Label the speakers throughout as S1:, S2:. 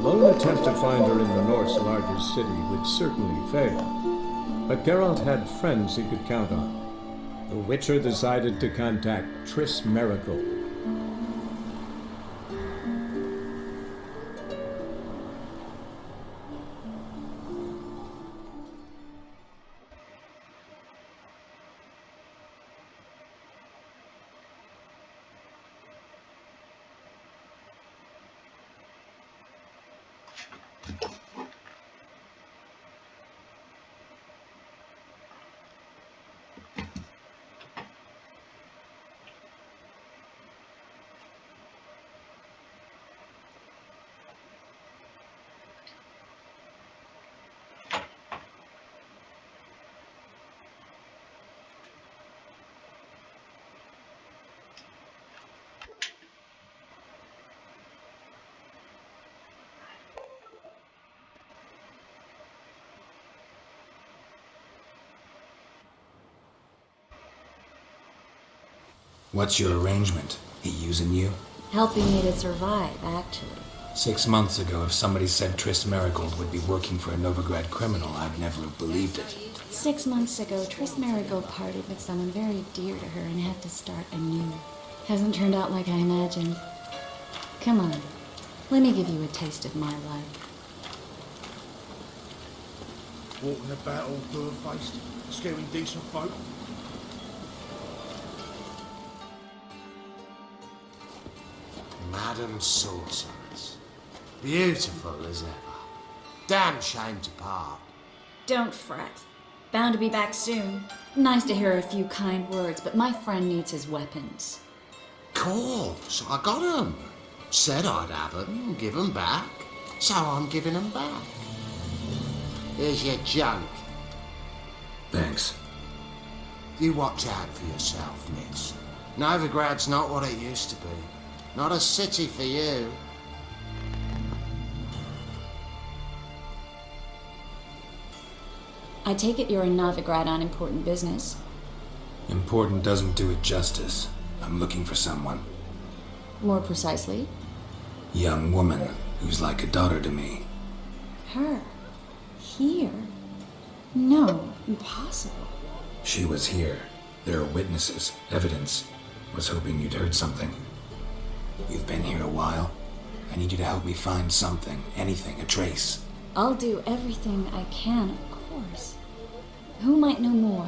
S1: lone attempt to find her in the North's largest city would certainly fail. But Geralt had friends he could count on. The Witcher decided to contact Triss Merigold.
S2: What's your arrangement? He using you?
S3: Helping me to survive, actually.
S2: 6 months ago, if somebody said Triss Merigold would be working for a Novigrad criminal, I'd never have believed it.
S3: 6 months ago, Triss Merigold parted with someone very dear to her and had to start anew. Hasn't turned out like I imagined. Come on, let me give you a taste of my life.
S4: Walking about all bird-faced, scaring decent folk.
S5: Madam Sorceress. Beautiful as ever. Damn shame to part.
S3: Don't fret. Bound to be back soon. Nice to hear a few kind words, but my friend needs his weapons.
S5: Course, I got 'em. Said I'd have 'em and give 'em back. So I'm giving 'em back. Here's your junk.
S2: Thanks.
S5: You watch out for yourself, miss. Novigrad's not what it used to be. Not a city for you.
S3: I take it you're in Novigrad on important business.
S2: Important doesn't do it justice. I'm looking for someone.
S3: More precisely?
S2: Young woman who's like a daughter to me.
S3: Her? Here? No, impossible.
S2: She was here. There are witnesses, evidence. Was hoping you'd heard something. You've been here a while. I need you to help me find something, anything, a trace.
S3: I'll do everything I can, of course. Who might know more?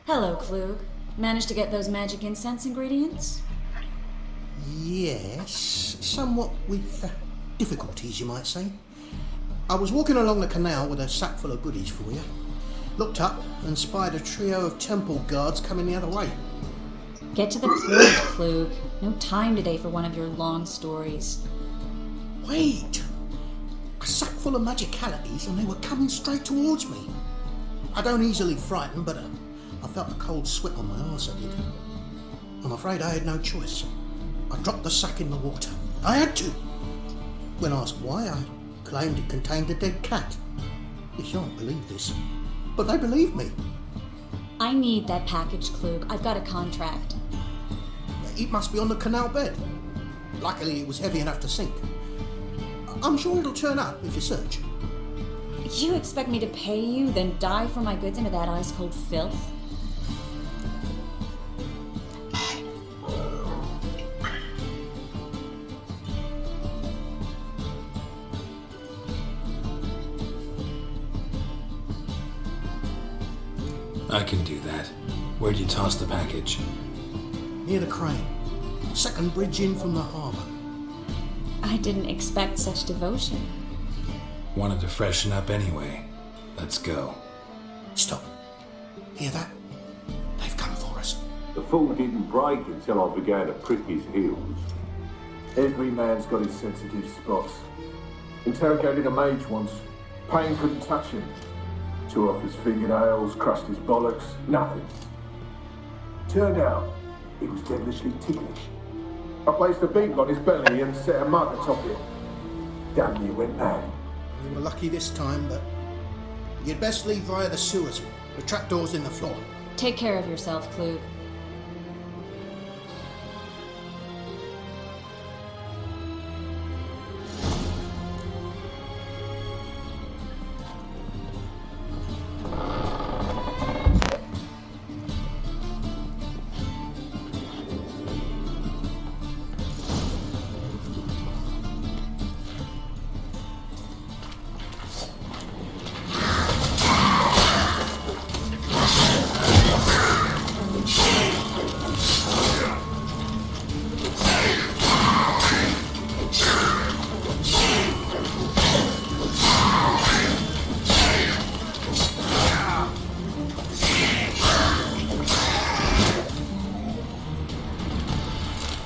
S3: Hello, Klug. Managed to get those magic incense ingredients?
S4: Yes, somewhat with difficulties, you might say. I was walking along the canal with a sack full of goodies for you. Looked up and spied a trio of temple guards coming the other way.
S3: Get to the point, Klug. No time today for one of your long stories.
S4: Wait! A sack full of magicalities and they were coming straight towards me. I don't easily frighten, but I felt a cold sweat on my arse, I did. I'm afraid I had no choice. I dropped the sack in the water. I had to. When asked why, I claimed it contained a dead cat. You shan't believe this, but they believed me.
S3: I need that package, Klug. I've got a contract.
S4: It must be on the canal bed. Luckily, it was heavy enough to sink. I'm sure it'll turn up if you search.
S3: You expect me to pay you, then dive for my goods into that ice-cold filth?
S2: I can do that. Where'd you toss the package?
S4: Near the crane. Second bridge in from the harbour.
S3: I didn't expect such devotion.
S2: Wanted to freshen up anyway. Let's go.
S4: Stop. Hear that? They've come for us.
S6: The fall didn't break until I began to prick his heels.
S7: Every man's got his sensitive spots. Interrogated a mage once. Pain couldn't touch him. Tore off his fingernails, crushed his bollocks, nothing. Turned out, he was devilishly ticklish. I placed a beetle on his belly and set a mug atop it. Damn near went mad.
S4: We were lucky this time, but you'd best leave via the sewers. The trapdoor's in the floor.
S3: Take care of yourself, Klug.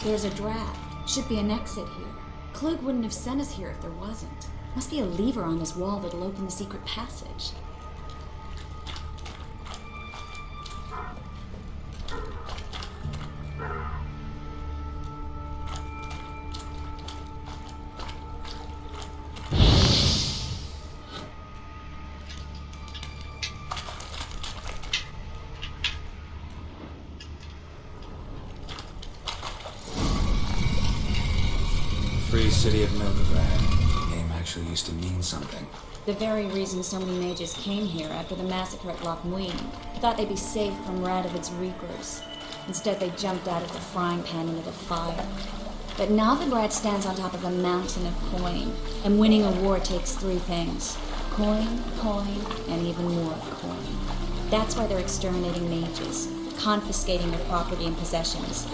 S3: There's a draft. Should be an exit here. Klug wouldn't have sent us here if there wasn't. Must be a lever on this wall that'll open the secret passage.
S2: Free City of Novigrad. The name actually used to mean something.
S3: The very reason so many mages came here after the massacre at Loch Muin. Thought they'd be safe from Radovid's reapers. Instead, they jumped out of the frying pan into the fire. But Novigrad stands on top of a mountain of coin, and winning a war takes three things. Coin, and even more coin. That's why they're exterminating mages, confiscating their property and possessions.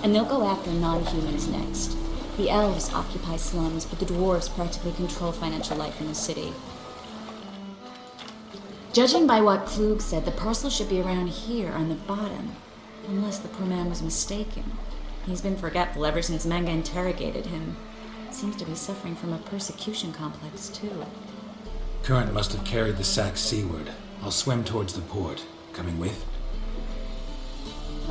S3: And they'll go after non-humans next. The elves occupy slums, but the dwarves practically control financial life in the city. Judging by what Klug said, the parcel should be around here on the bottom. Unless the poor man was mistaken. He's been forgetful ever since Manga interrogated him. Seems to be suffering from a persecution complex, too.
S2: Current must have carried the sack seaward. I'll swim towards the port. Coming with?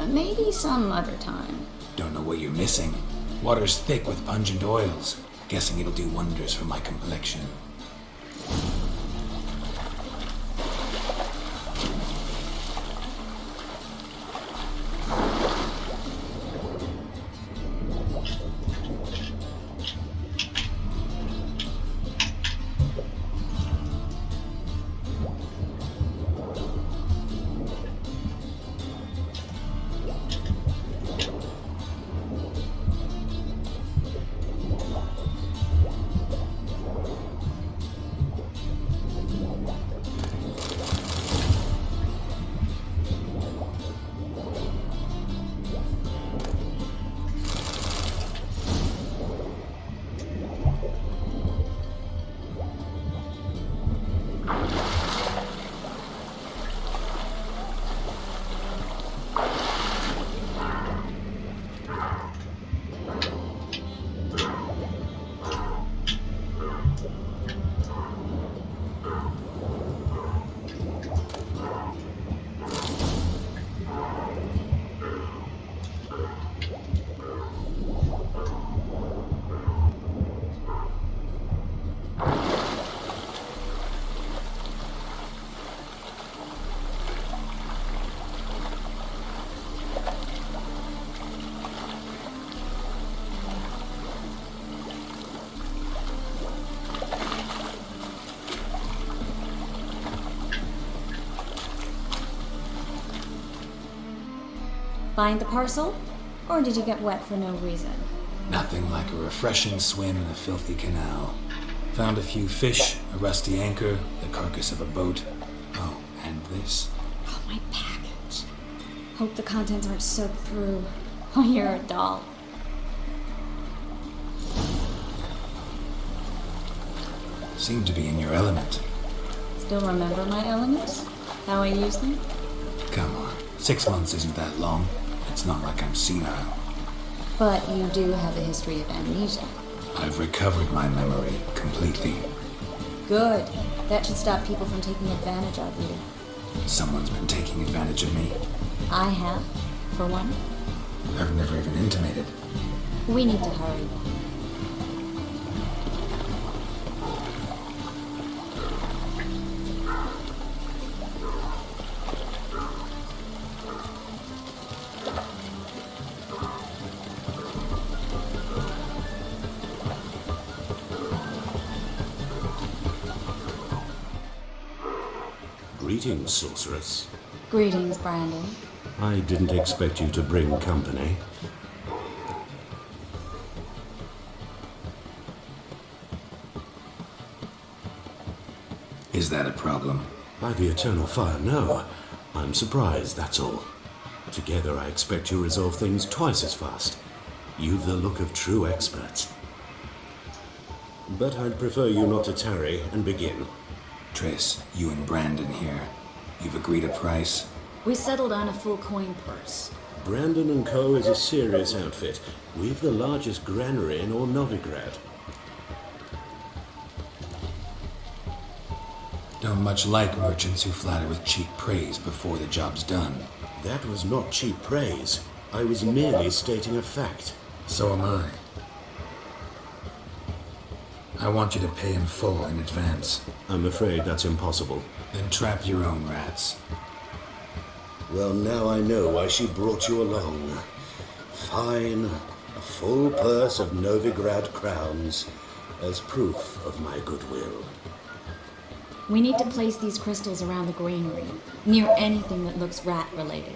S3: Maybe some other time.
S2: Don't know what you're missing. Water's thick with pungent oils. Guessing it'll do wonders for my complexion.
S3: Find the parcel? Or did you get wet for no reason?
S2: Nothing like a refreshing swim in a filthy canal. Found a few fish, a rusty anchor, the carcass of a boat. Oh, and this.
S3: Oh, my package. Hope the contents aren't soaked through. Oh, you're a doll.
S2: Seem to be in your element.
S3: Still remember my elements? How I use them?
S2: Come on, 6 months isn't that long. It's not like I'm senile.
S3: But you do have a history of amnesia.
S2: I've recovered my memory completely.
S3: Good. That should stop people from taking advantage of you.
S2: Someone's been taking advantage of me.
S3: I have, for one.
S2: I've never even intimated.
S3: We need to hurry.
S8: Greetings, sorceress.
S3: Greetings, Brandon.
S8: I didn't expect you to bring company.
S2: Is that a problem?
S8: By the eternal fire, no. I'm surprised, that's all. Together, I expect you resolve things twice as fast. You've the look of true experts. But I'd prefer you not to tarry and begin.
S2: Triss, you and Brandon here. You've agreed a price?
S3: We settled on a full coin purse.
S8: Brandon & Co. is a serious outfit. We've the largest granary in all Novigrad.
S2: Don't much like merchants who flatter with cheap praise before the job's done.
S8: That was not cheap praise. I was merely stating a fact.
S2: So am I. I want you to pay in full in advance.
S8: I'm afraid that's impossible.
S2: Then trap your own rats.
S8: Well, now I know why she brought you along. Fine. A full purse of Novigrad crowns as proof of my goodwill.
S3: We need to place these crystals around the granary, near anything that looks rat-related.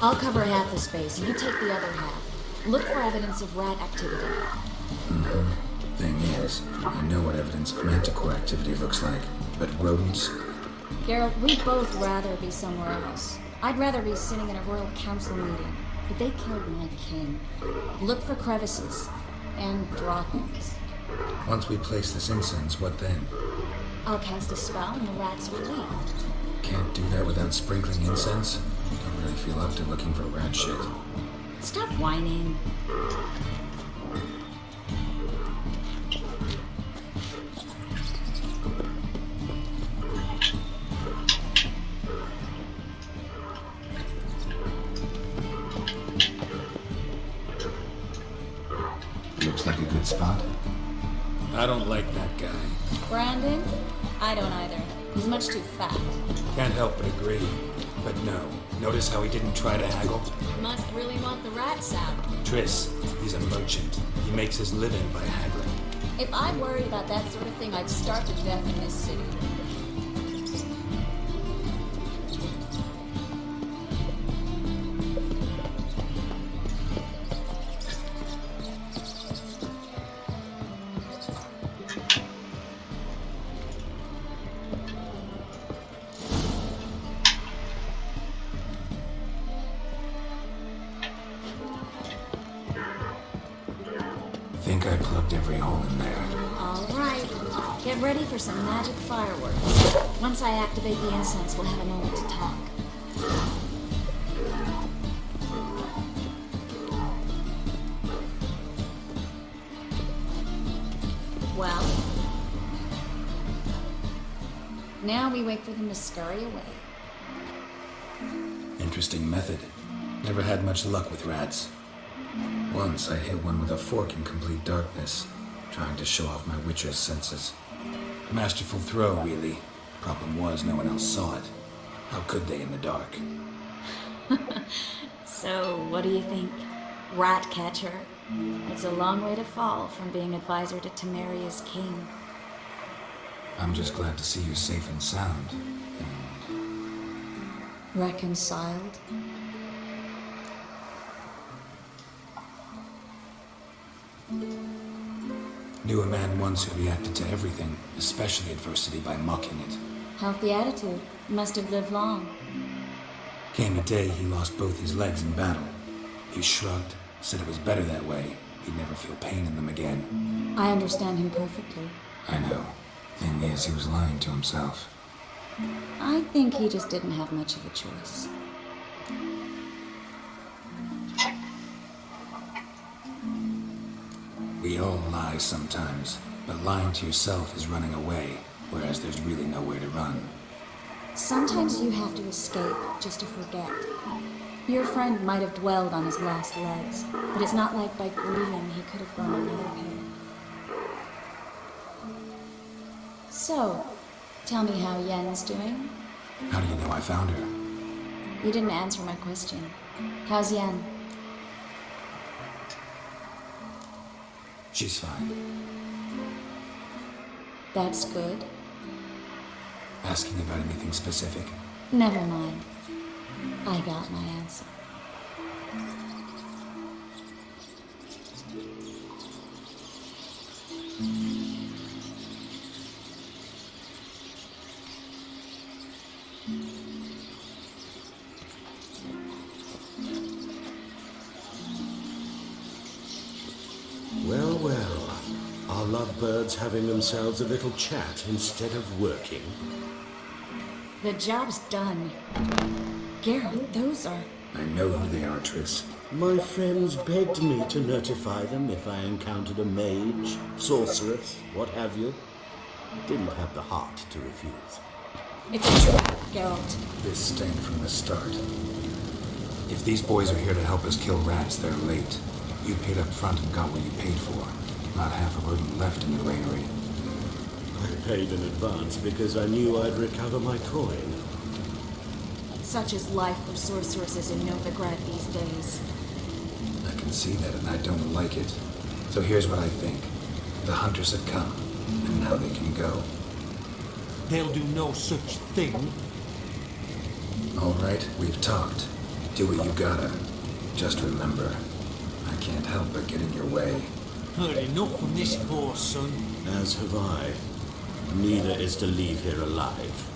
S3: I'll cover half the space, you take the other half. Look for evidence of rat activity.
S2: Thing is, I know what evidence of manticore activity looks like, but rodents?
S3: Geralt, we'd both rather be somewhere else. I'd rather be sitting in a royal council meeting, but they killed my king. Look for crevices and droppings.
S2: Once we place this incense, what then?
S3: I'll cast a spell and the rats will leave.
S2: Can't do that without sprinkling incense? Don't really feel up to looking for rat shit.
S3: Stop whining.
S2: Looks like a good spot. I don't like that guy.
S3: Brandon? I don't either. He's much too fat.
S2: Can't help but agree. But no. Notice how he didn't try to haggle?
S3: Must really want the rats out.
S2: Triss, he's a merchant. He makes his living by haggling.
S3: If I worried about that sort of thing, I'd starve to death in this city.
S2: Think I plugged every hole in there.
S3: All right. Get ready for some magic fireworks. Once I activate the incense, we'll have a moment to talk. Well, now we wait for them to scurry away.
S2: Interesting method. Never had much luck with rats. Once I hit one with a fork in complete darkness, trying to show off my witcher's senses. Masterful throw, really. Problem was, no one else saw it. How could they in the dark?
S3: So, what do you think? Rat catcher? It's a long way to fall from being advisor to Temeria's king.
S2: I'm just glad to see you safe and sound.
S3: Reconciled?
S2: Knew a man once who reacted to everything, especially adversity, by mocking it.
S3: Healthy attitude. Must have lived long.
S2: Came a day he lost both his legs in battle. He shrugged, said it was better that way. He'd never feel pain in them again.
S3: I understand him perfectly.
S2: I know. Thing is, he was lying to himself.
S3: I think he just didn't have much of a choice.
S2: We all lie sometimes, but lying to yourself is running away, whereas there's really nowhere to run.
S3: Sometimes you have to escape just to forget. Your friend might have dwelled on his lost legs, but it's not like by grieving he could have grown another pair. So, tell me how Yen's doing?
S2: How do you know I found her?
S3: You didn't answer my question. How's Yen?
S2: She's fine.
S3: That's good.
S2: Asking about anything specific?
S3: Never mind. I got my answer.
S8: Well, well. Are lovebirds having themselves a little chat instead of working?
S3: The job's done. Geralt, those are...
S2: I know who they are, Triss.
S8: My friends begged me to notify them if I encountered a mage, sorceress, what have you. Didn't have the heart to refuse.
S3: It's a trap, Geralt.
S2: This stank from the start. If these boys are here to help us kill rats, they're late. You paid up front and got what you paid for. Not half a rodent left in the granary.
S8: I paid in advance because I knew I'd recover my coin.
S3: Such is life for sorceresses in Novigrad these days.
S2: I can see that, and I don't like it. So here's what I think. The hunters have come, and now they can go.
S9: They'll do no such thing.
S2: All right, we've talked. Do what you gotta. Just remember, I can't help but get in your way.
S9: Heard enough from this horse, son.
S8: As have I. Neither is to leave here alive.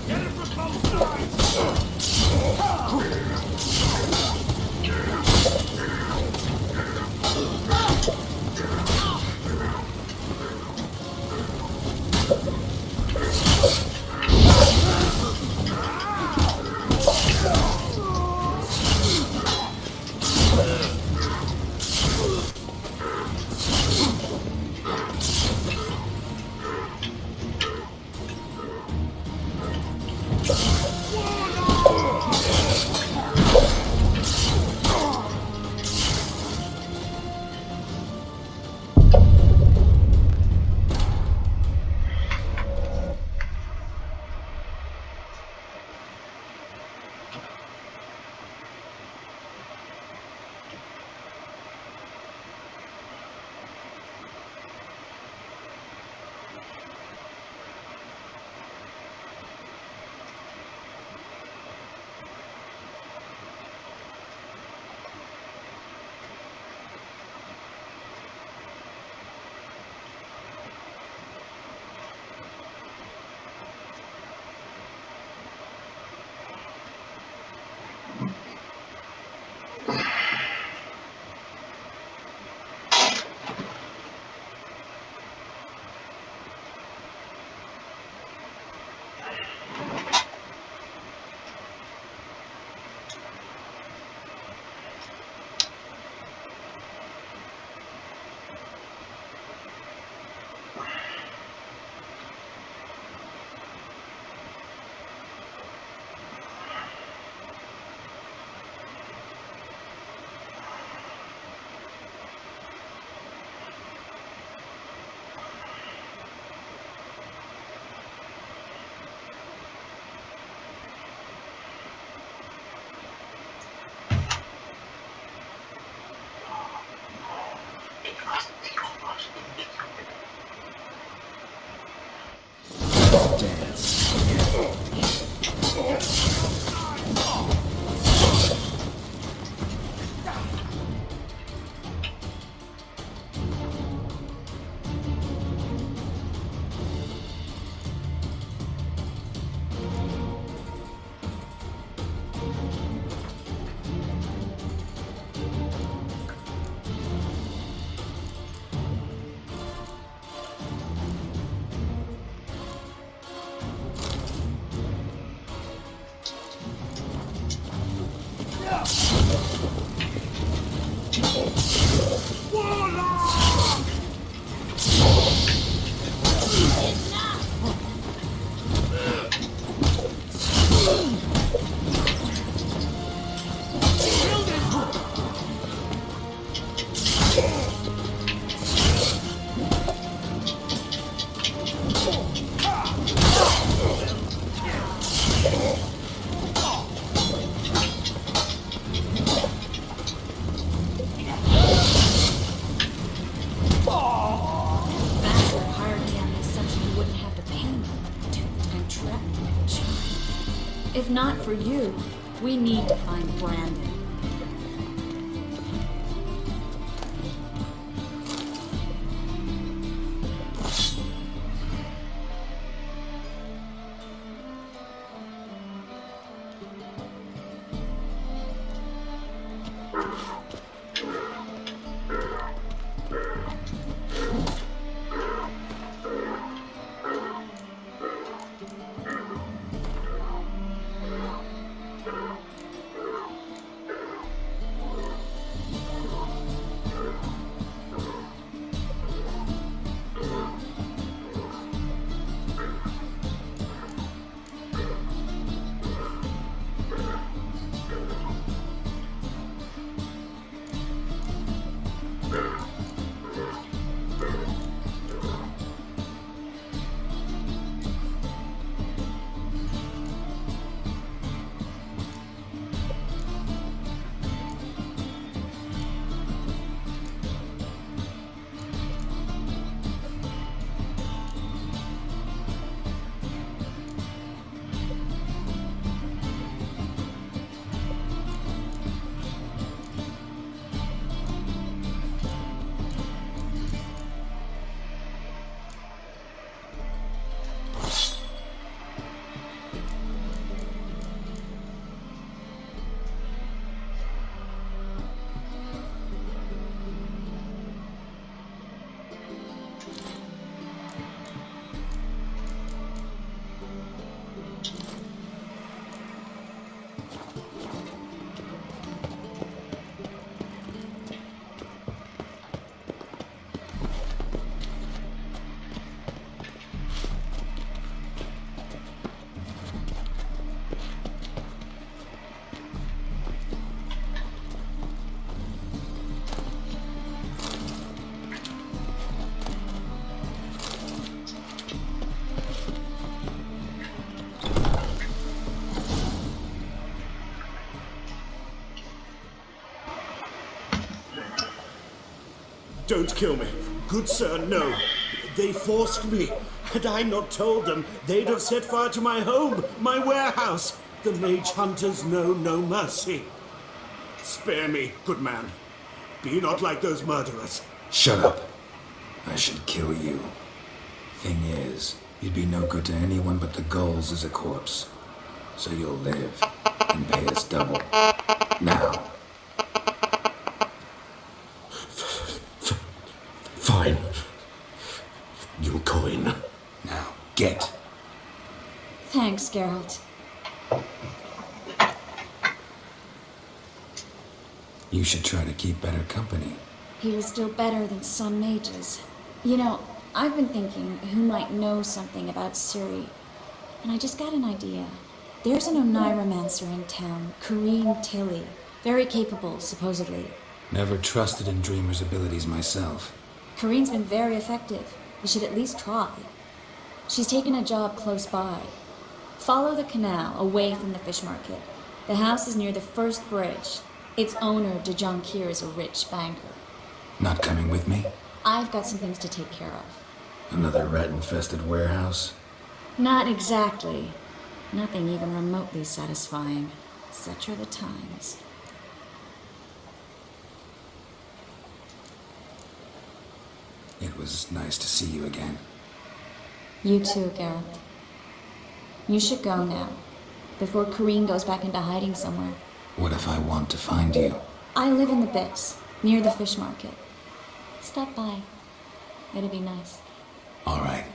S9: Get him from both
S3: If not for you, we need to find Brandon.
S8: Don't kill me. Good sir, no. They forced me. Had I not told them, they'd have set fire to my home, my warehouse. The mage hunters know no mercy. Spare me, good man. Be not like those murderers.
S2: Shut up. I should kill you. Thing is, you'd be no good to anyone but the ghouls as a corpse. So you'll live and pay us double. Now.
S8: Fine. Your coin.
S2: Now, get.
S3: Thanks, Geralt.
S2: You should try to keep better company.
S3: He was still better than some mages. You know, I've been thinking who might know something about Ciri, and I just got an idea. There's an Oneiromancer in town, Corrine Tilly. Very capable, supposedly.
S2: Never trusted in Dreamer's abilities myself.
S3: Corrine's been very effective. You should at least try. She's taken a job close by. Follow the canal away from the fish market. The house is near the first bridge. Its owner, De Jonquier, is a rich banker.
S2: Not coming with me?
S3: I've got some things to take care of.
S2: Another rat-infested warehouse?
S3: Not exactly. Nothing even remotely satisfying. Such are the times.
S2: It was nice to see you again.
S3: You too, Geralt. You should go now, before Corrine goes back into hiding somewhere.
S2: What if I want to find you?
S3: I live in the Bix, near the fish market. Stop by. It'll be nice.
S2: All right.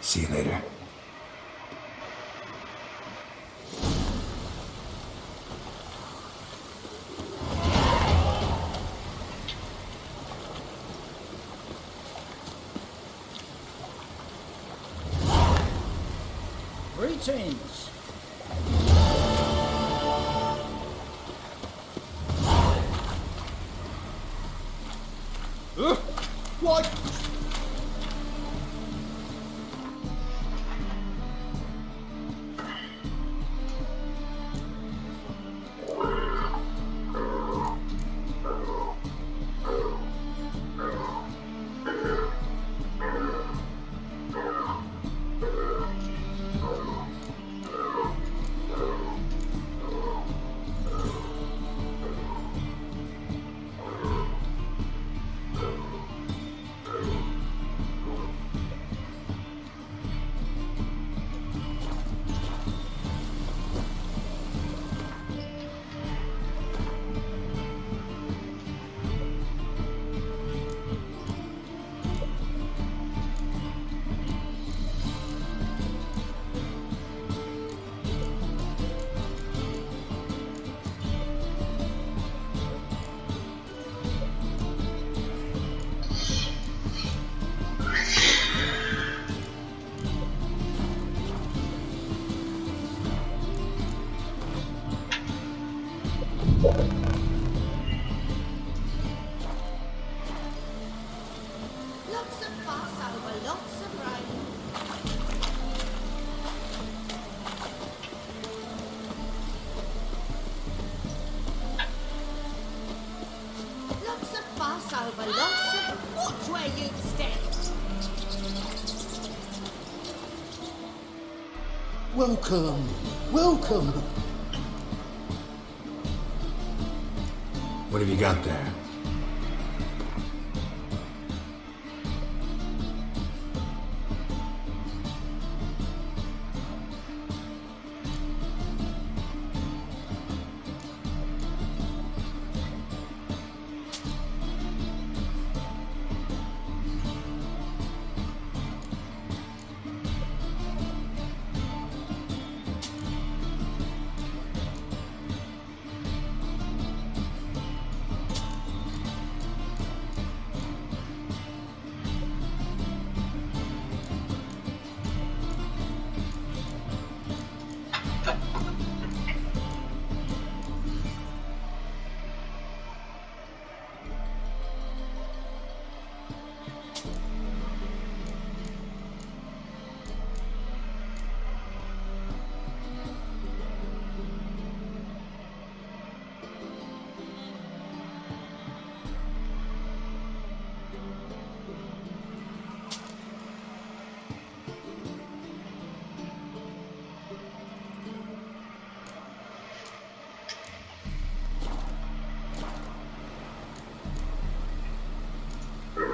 S2: See you later.
S10: Greetings! What?
S11: Watch where you step.
S4: Welcome, welcome.
S2: What have you got there?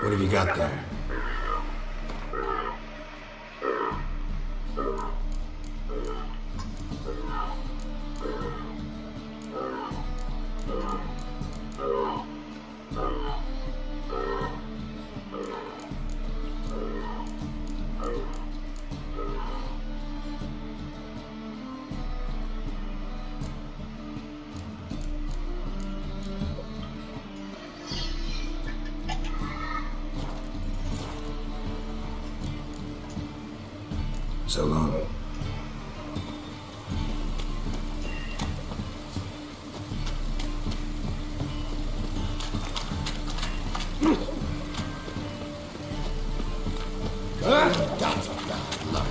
S2: What have you got there? So long.
S4: That's bad luck.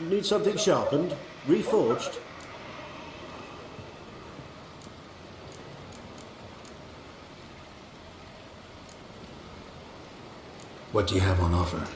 S8: Need something sharpened? Reforged?
S2: What do you have on offer?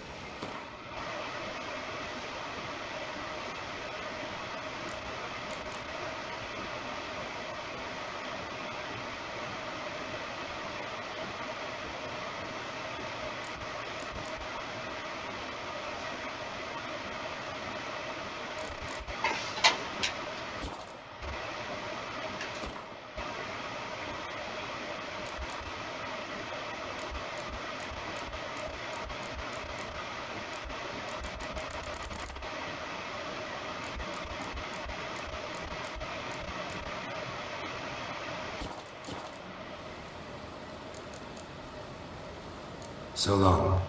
S2: So long.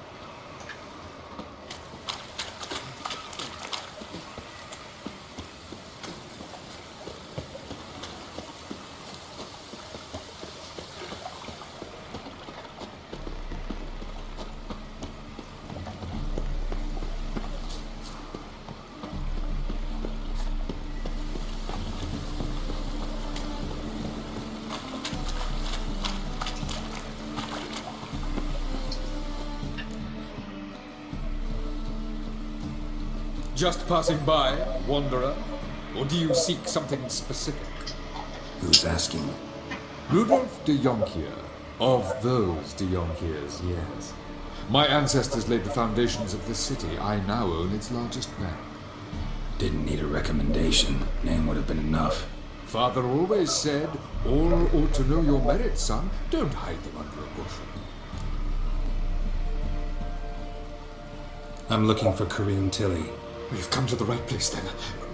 S10: Just passing by, wanderer? Or do you seek something specific?
S2: Who's asking?
S10: Rudolf de Jonkier. Of those de Jonkiers, yes. My ancestors laid the foundations of this city. I now own its largest bank.
S2: Didn't need a recommendation. Name would have been enough.
S10: Father always said, all ought to know your merits, son. Don't hide them under a bushel.
S2: I'm looking for Kareem Tilly.
S10: We've come to the right place, then.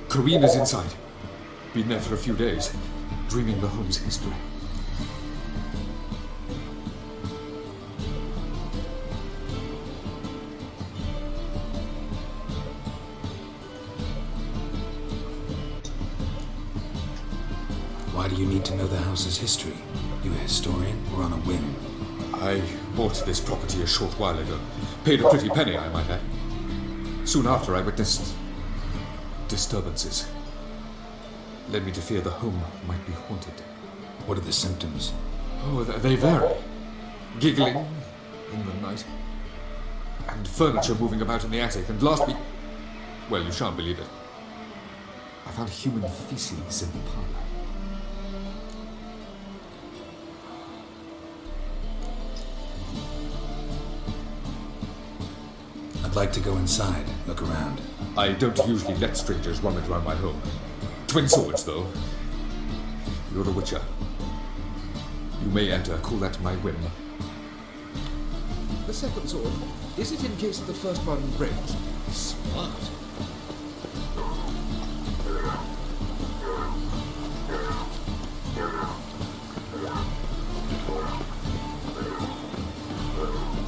S10: Kareem is inside. Been there for a few days, dreaming the home's history.
S2: Why do you need to know the house's history? You a historian or on a whim?
S10: I bought this property a short while ago. Paid a pretty penny, I might add. Soon after, I witnessed disturbances. Led me to fear the home might be haunted.
S2: What are the symptoms?
S10: Oh, they vary. Giggling in the night. And furniture moving about in the attic. And last week... well, you shan't believe it. I found human feces in the parlor.
S2: I'd like to go inside, look around.
S10: I don't usually let strangers rummage around my home. Twin swords, though. You're a witcher. You may enter, call that my whim. The second sword, is it in case the first one breaks? Smart.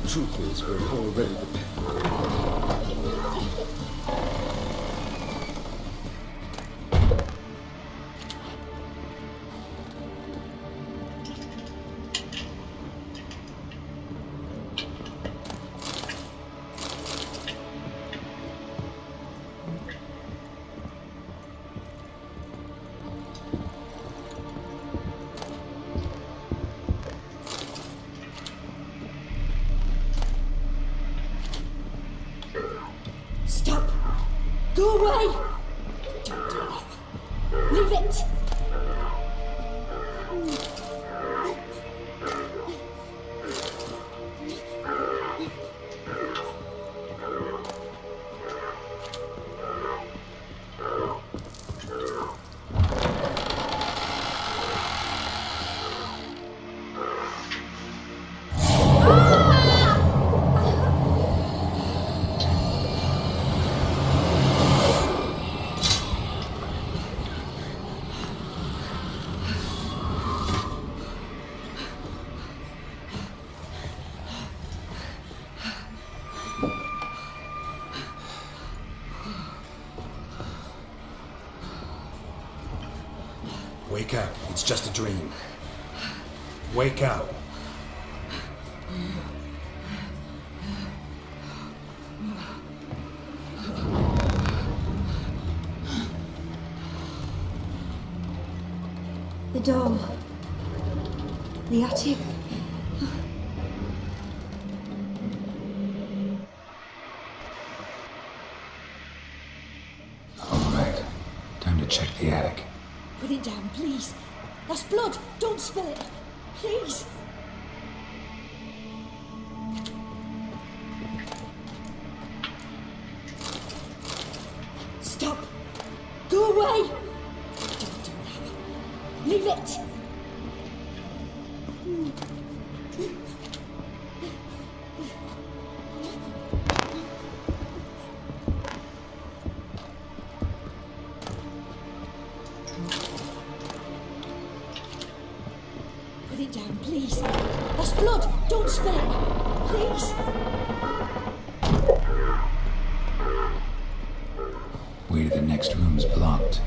S10: Truth is, we're already dependent.
S11: Stop! Go away! Don't do that. Leave it!
S2: Wake up. It's just a dream. Wake up.
S3: The door. The attic.
S2: All right. Time to check the attic.
S11: Put it down, please. That's blood. Don't spill it. Please. Stop. Go away. Don't do that. Leave it. Put it down, please. That's blood. Don't spill it. Please.
S2: pathway to the next room's blocked.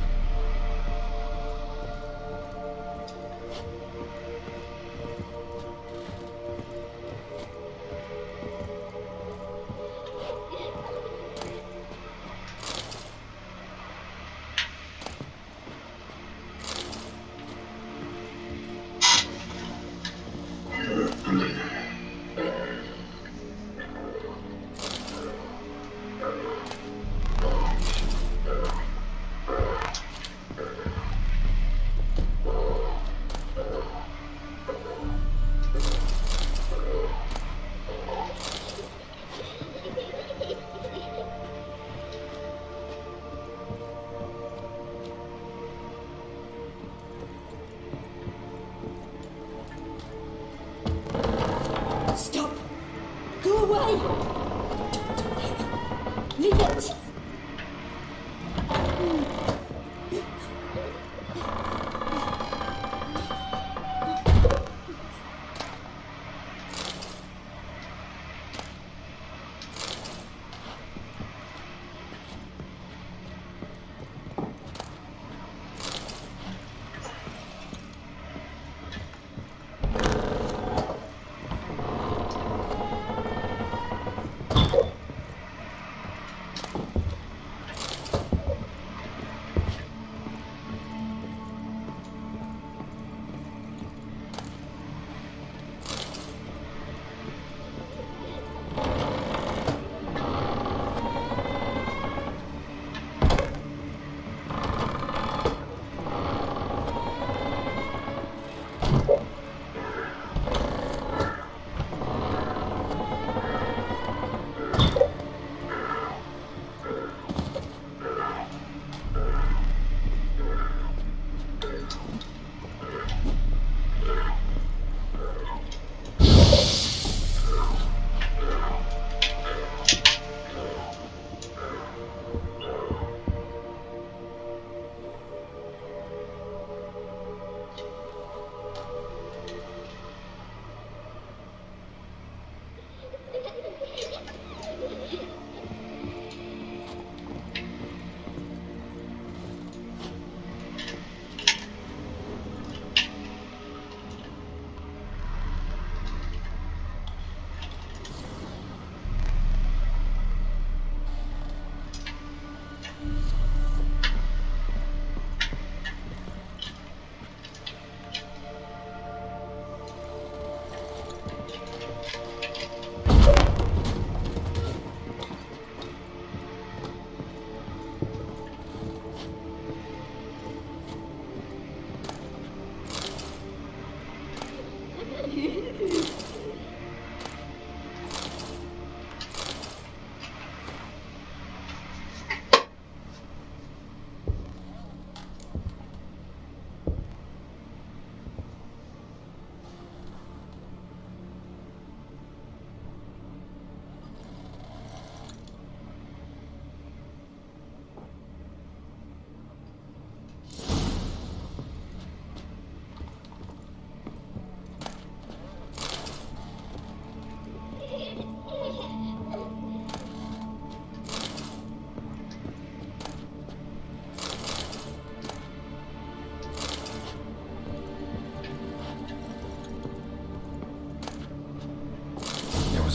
S11: Stop! Go away! Leave it!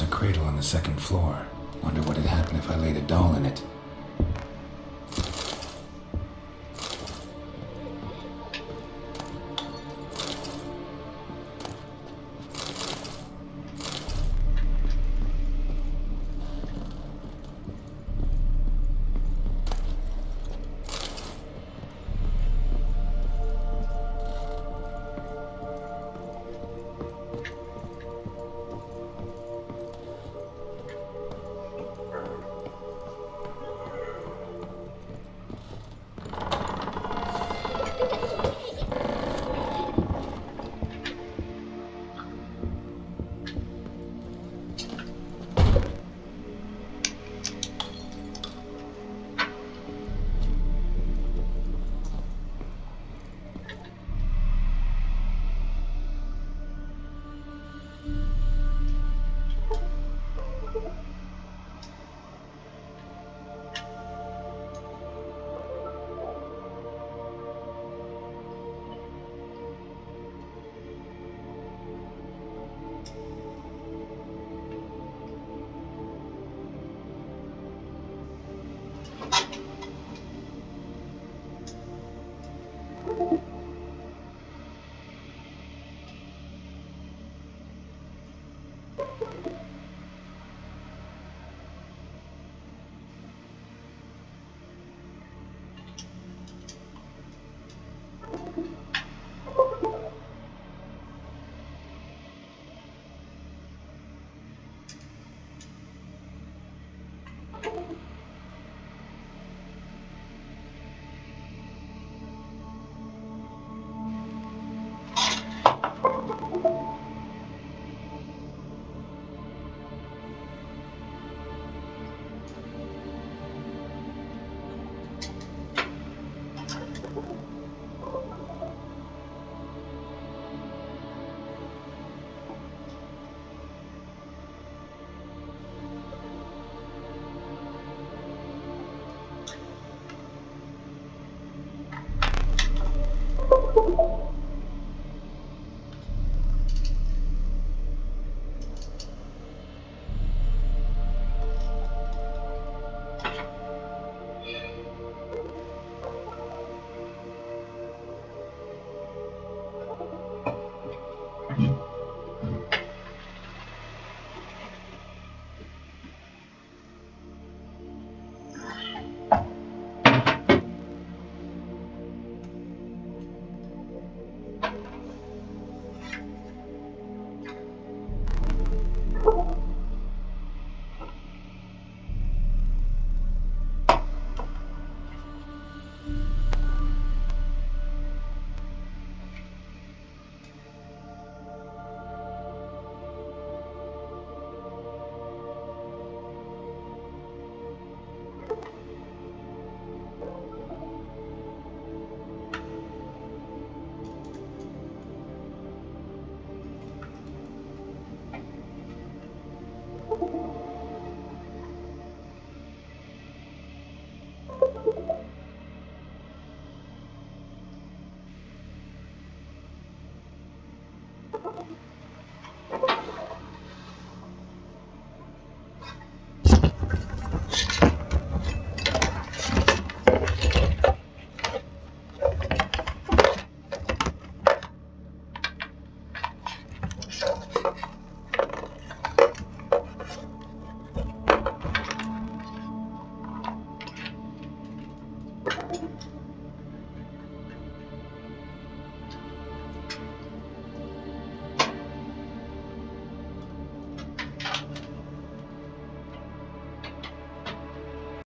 S2: A cradle on the second floor. Wonder what had happened if I laid a doll in it.
S7: Thank you.